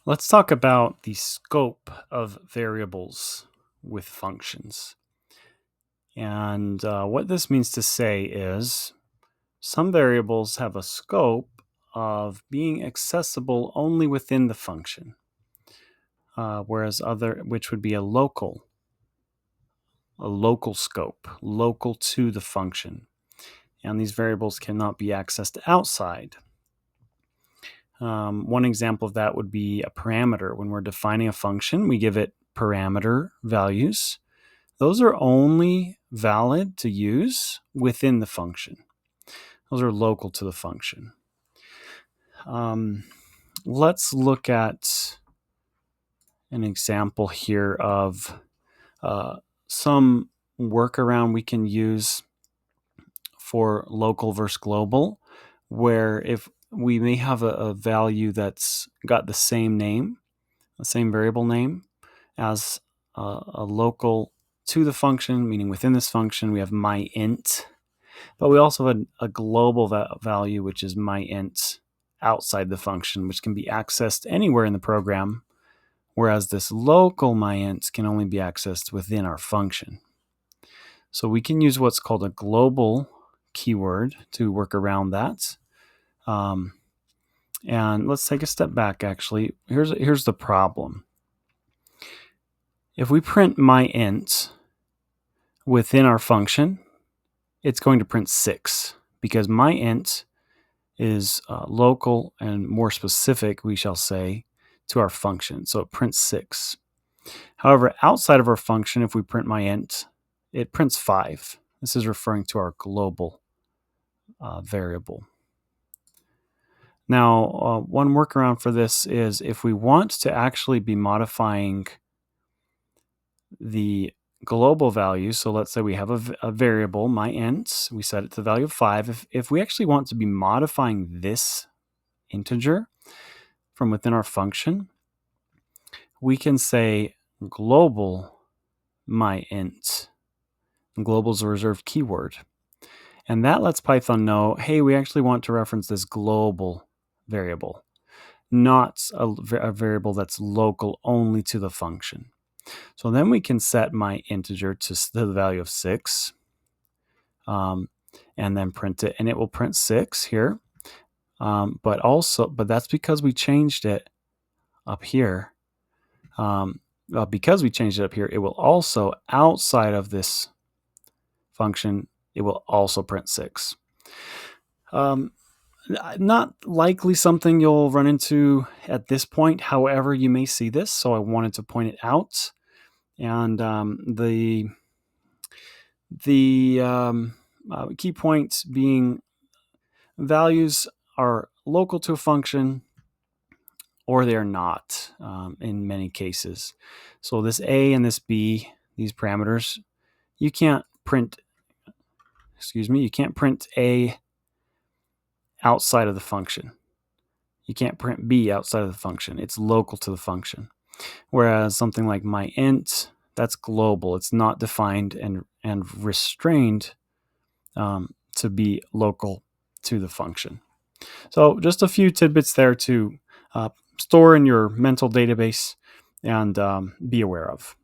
Let's talk about the scope of variables with functions. And what this means to say is some variables have a scope of being accessible only within the function, whereas other, which would be a local scope, local to the function. And these variables cannot be accessed outside. One example of that would be a parameter. When we're defining a function, we give it parameter values. Those are only valid to use within the function. Those are local to the function. Let's look at an example here of some workaround we can use for local versus global, where if we may have a value that's got the same name, the same variable name as a local to the function, meaning within this function we have myInt, but we also have a global value, which is myInt outside the function, which can be accessed anywhere in the program, whereas this local myInt can only be accessed within our function. So we can use what's called a global keyword to work around that. And let's take a step back, actually. Here's the problem. If we print myInt within our function, it's going to print 6 because myInt is local and more specific, we shall say, to our function. So it prints 6. However, outside of our function, if we print myInt, it prints 5. This is referring to our global variable. Now, one workaround for this is if we want to actually be modifying the global value, so let's say we have a variable, myInt, we set it to the value of 5. If we actually want to be modifying this integer from within our function, we can say global myInt. Global is a reserved keyword. And that lets Python know, hey, we actually want to reference this global variable, not a variable that's local only to the function. So then we can set my integer to the value of 6 and then print it, and it will print 6 here. But that's because we changed it up here. Because we changed it up here, it will also, outside of this function, it will also print 6. Not likely something you'll run into at this point. However, you may see this, so I wanted to point it out. And the key points being values are local to a function or they are not in many cases. So this A and this B, these parameters, you can't print A outside of the function. You can't print B outside of the function. It's local to the function. Whereas something like myInt, that's global. It's not defined and restrained to be local to the function. So just a few tidbits there to store in your mental database and be aware of.